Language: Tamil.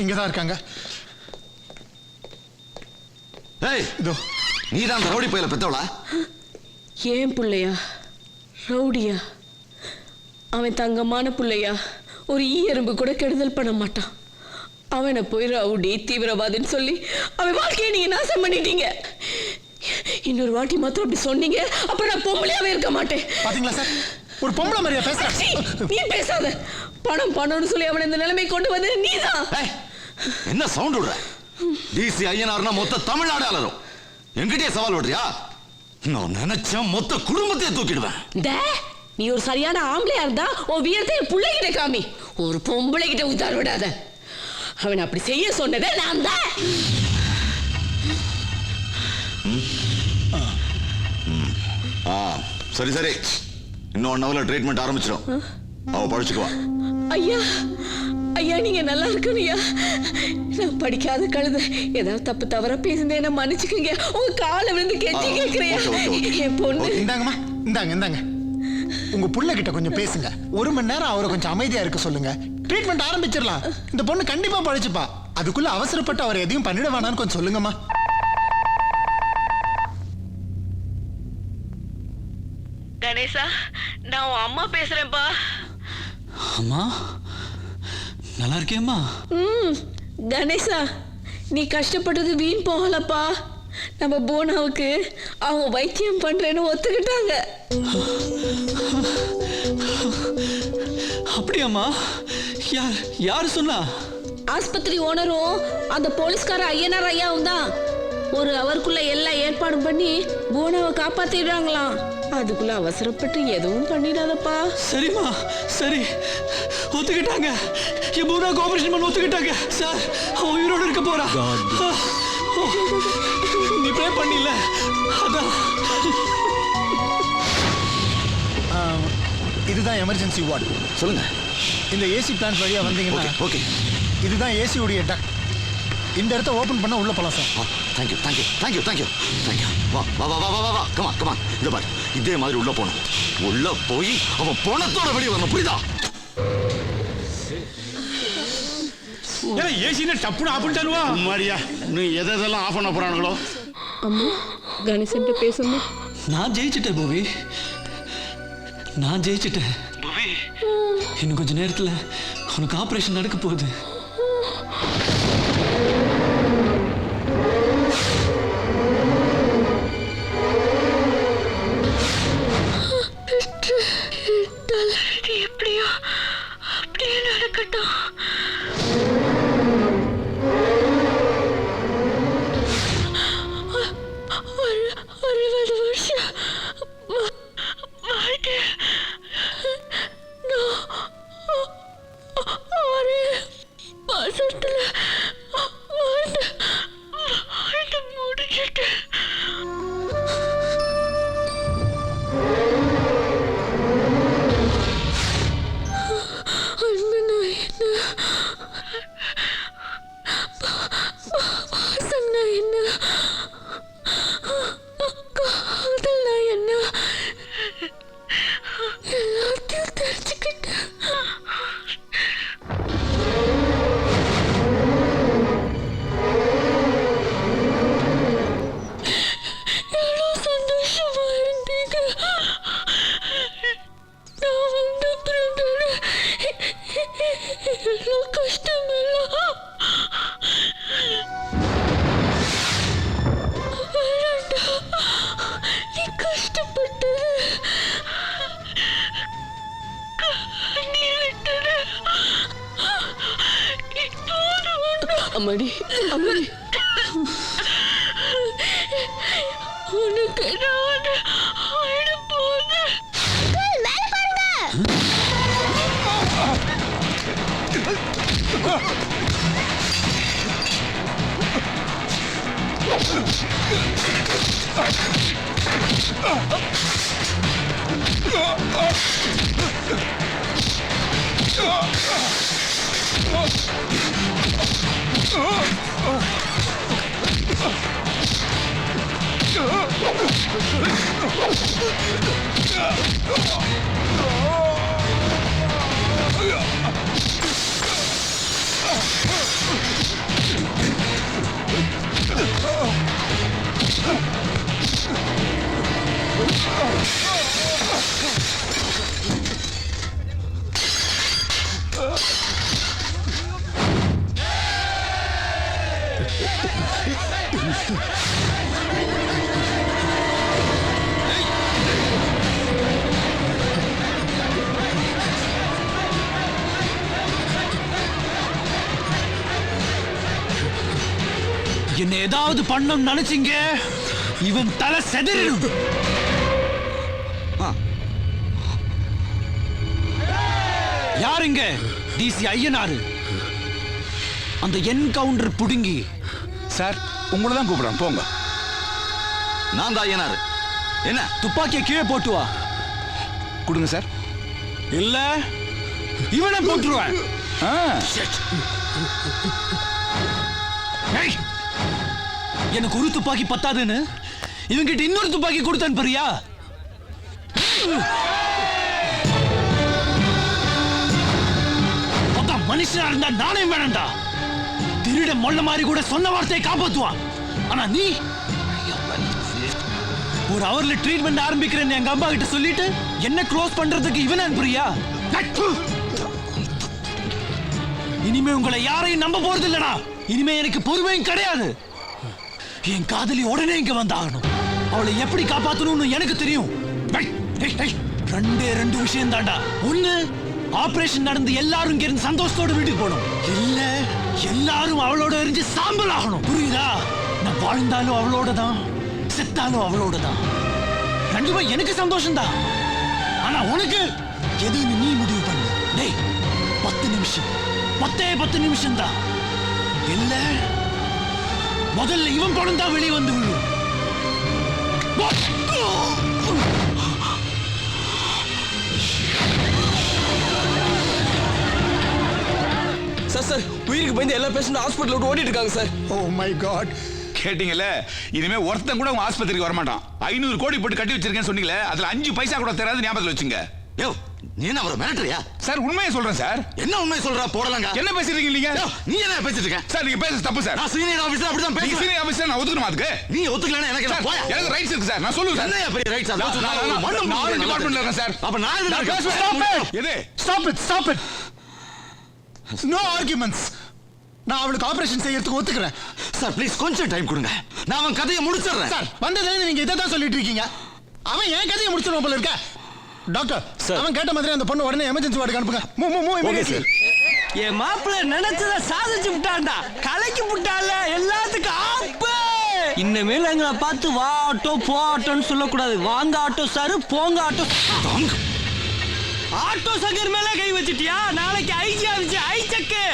இங்கதான் இருக்காங்க. ஏய், இதோ நீதான் அந்த ரவுடி பையல பெத்தவளா? ஏன் புள்ளையா? ரவுடியா? அவன் தங்கமான புள்ளையா, ஒரு ஈ எறும்பு கூட கெடுதல் பண்ண மாட்டான். அவனை போய் ரவுடி தீவிரவாதின்னு சொல்லி அவன் வாழ்க்கையை நீங்க நாசம் பண்ணிட்டீங்க. இன்னொரு வாட்டி மாத்திரம் அப்படி சொன்னீங்க, அப்ப நான் பொம்பளையாவே இருக்க மாட்டேன். பாத்தீங்களா சார், ஒரு பொம்பளை மாதிரியா பேசுற? நீ பேசாத. பணம் பணம்னு சொல்லி அவனை இந்த நிலைமை கொண்டு வந்து நீதான். என்ன சவுண்ட் விடுற? டிசி ஐயனார்னா மொத்த தமிழ்நாடு அலரும். என்கிட்டயே சவால் விடுறியா? நான் நினைச்ச மொத்த குடும்பத்தையே தூக்கிடுவேன். நீ ஒரு சரியான ஆம்பளையா இருந்தா உன் வீரத்தை பிள்ளைகிட்ட காமி. ஒரு பொம்பளை கிட்ட உத்தார விடாத. அவன் அப்படி செய்ய சொன்னதே நான் தான். சரி சரி, இன்னும் 1 hourல ட்ரீட்மெண்ட் ஆரம்பிச்சிடும். அவ படிச்சுக்குவா. ஐயா ஐயா, நீங்க நல்லா இருக்கணும்யா. நான் படிக்காத கழுத, ஏதாவது தப்பு தவறா பேசுனேன்னா மன்னிச்சுக்கங்க. உங்க காலை விழுந்து கெஞ்சி கேட்கிறேன். என் பொண்ணு. இந்தாங்கம்மா, இந்தாங்க. உங்க புள்ள கிட்ட கொஞ்சம் பேசுங்க. 1 மணி நேரம் அவரை கொஞ்சம் அமைதியா இருக்க சொல்லுங்க. ட்ரீட்மெண்ட் ஆரம்பிச்சிடலாம். இந்த பொண்ணு கண்டிப்பா படிச்சுப்பா. அதுக்குள்ள அவசரப்பட்டு அவர் எதையும் பண்ணிட வேணான்னு கொஞ்சம் சொல்லுங்கம்மா. கணேசா, நான் உன் அம்மா பேசுறேன்ப்பா. அம்மா, நல்லா இருக்கேம்மா? கணேசா, நீ கஷ்டப்பட்டது வீண் போகலப்பா. நம்ம போனாவுக்கு அவங்க வைத்தியம் பண்றேன்னு ஒத்துக்கிட்டாங்க. அப்படியாம்மா? யாரு சொன்னா? ஆஸ்பத்திரி ஓனரும் அந்த போலீஸ்கார ஐயனார் ஐயாவும் தான். 1 ஹவருக்குள்ள எல்லா ஏற்பாடும் பண்ணி போனாவை காப்பாத்திடுறாங்களாம். அதுக்குள்ள அவசரப்பட்டு எதுவும் பண்ணிடாதப்பா. சரிம்மா, சரி, ஒத்துக்கிட்டாங்க. என் போனாவுக்கு ஆபரேஷன் பண்ண ஒத்துக்கிட்டாங்க சார். அவன் உயிரோடு இருக்க போறா. நீ ப்ரே பண்ணில, அதான். இதுதான் எமர்ஜென்சி வார்டு. சொல்லுங்க. இந்த ஏசி பிளான்ட் வழியா வந்தீங்கன்னா ஓகே. இதுதான் ஏசி உடைய டக். இந்த இடத்த ஓபன் பண்ண உள்ள போலாம் சார். தேங்க்யூ. வா. கமா. இந்த பாரு, இதே மாதிரி உள்ள போகணும். உள்ள போய் அவன் பணத்தோட வெளியே வரணும், புரியுதா? ஏசினா டப்புன்னு ஆஃப் பண்ணிட்டானுவா. மாரியா, நீ எதெல்லாம் ஆஃப் பண்ண போறானுங்களோ? அம்மா, கணேசன் பேசணும். நான் ஜெயிச்சிட்டேன் பூவி. இன்னும் கொஞ்ச நேரத்துல உனக்கு ஆபரேஷன் நடக்க போகுது. எப்படியோ அப்படியே நடக்கட்டும். 60 வருஷம் வாழ்க்கை ஒரே மாசத்துல வாழ்ந்து முடிச்சிட்டு. அம்மாடி உனக்கு நான் ஆயிட போது. என்ன ஏதாவது பண்ணணும் நினைச்சீங்க இவன் தலை செதறிடும். யாருங்க டிசி ஐயனாரு? அந்த என்கவுண்டர் புடுங்கி. சார் உங்களை தான் கூப்பிடுறேன், போங்க. நான் தான் ஐயனாரு. என்ன? துப்பாக்கியை கீழே போட்டு வா. கொடுங்க சார். இல்ல இவனை போட்டுருவேன். ஏய், எனக்கு ஒரு துப்பாக்கி பத்தாதுன்னு இவங்கிட்ட இன்னொரு துப்பாக்கி கொடுத்தேன் பாரியா? மனுஷனா இருந்தா நானே வேணாம்டா. திருட மொள்ள மாதிரி கூட சொன்ன வார்த்தையை காப்பாத்துவான். ஆனா நீ ஒரு அவர்ல ட்ரீட்மெண்ட் ஆரம்பிக்கிறேன்னு எங்க அம்மா கிட்ட சொல்லிட்டு என்ன க்ளோஸ் பண்றதுக்கு இவன் அனுப்புறியா? இனிமே உங்களை யாரையும் நம்ப போறது இல்லடா. இனிமே எனக்கு பொறுமையும் கிடையாது. என் காதலி உடனே இங்க வந்தாகணும். அவளை எப்படி காப்பாத்தணும்னு எனக்கு தெரியும். ரெண்டு விஷயம் தாண்டா. ஒண்ணு, ஆபரேஷன் நடந்து எல்லாரும் இங்க இருந்து சந்தோஷத்தோட வீட்டுக்கு போகணும். இல்ல எல்லாரும் அவளோட எரிஞ்சு சாம்பல் ஆகணும். புரியுதா? நான் வாழ்ந்தாலும் அவளோட தான், செத்தாலும் அவளோட தான். ரெண்டுமே எனக்கு சந்தோஷம் தான். ஆனா உனக்கு எதுன்னு நீ முடிவு பண்ணு. டேய், 10 நிமிஷம், 10 நிமிஷம் தான். இல்ல முதல்ல இவன் படம் தான் வெளியே வந்து விழும். சார் உயிருக்கு பயந்து எல்லா பேஷண்ட் ஹாஸ்பிட்டல் விட்டு ஓடிட்டு இருக்காங்க சார். Oh my God. கேட்டீங்கல்ல, இனிமே ஒருத்தன் கூட உங்க ஆஸ்பத்திரிக்கு வரமாட்டான். 500 கோடி போட்டு கட்டி வச்சிருக்கேன்னு சொன்னீங்களே, அதுல 5 பைசா கூட தராது, ஞாபகத்துல வச்சுங்க. யோ, நீ என்ன அவரை மிரட்டுறியா? சார் உண்மையை சொல்றேன் சார். என்ன உண்மை சொல்றா? போடலங்க. என்ன பேசுறீங்க நீங்க? நீ என்ன பேசிட்டு இருக்க? சார் நீங்க பேசுறது தப்பு சார். நான் சீனியர் ஆபீசர் அப்படிதான் நீங்க பேசுறேன். சீனியர் ஆபீசர், நான் ஒத்துக்கணுமா அதுக்கு? நீ ஒத்துக்கலனா எனக்கு என்ன? போயா. எனக்கு ரைட்ஸ் இருக்கு சார். நான் சொல்லுங்க சார். என்னையா பெரிய ரைட்ஸ்? நான் டிபார்ட்மென்ட்ல இருக்கேன் சார். அப்ப நான் எதுல Stop இருக்கேன்? it! எது? Stop it! No arguments. நான் அவளுக்கு ஆபரேஷன் செய்யறதுக்கு ஒத்துக்கிறேன். சார் ப்ளீஸ் கொஞ்சம் டைம் கொடுங்க. நான் அவன் கதையை முடிச்சிடுறேன். சார் வந்ததுல நீங்க இதை தான் சொல்லிட்டு இருக்கீங்க. அவன் ஏன் கதையை முடிச்சிடுவான் போல இருக்க. டாக்டர், அவன் கேட்ட மாதிரி அந்த பொண்ணு உடனே எமர்ஜென்சி வார்டுக்கு அனுப்புங்க. Move immediately. என் மாப்பிள்ள நினைச்சத சாதிச்சு விட்டான்டா. கலைக்கு விட்டால எல்லாத்துக்கும் ஆப்பு. இனிமேல் எங்களை பார்த்து வா ஆட்டோ போ ஆட்டோன்னு சொல்லக்கூடாது. வாங்க ஆட்டோ சாரு, போங்க ஆட்டோ. ஆட்டோ சங்கர் மேல கை வச்சிட்டியா? நாளைக்கு ஐஜி ஆச்சு ஐ செக்கு.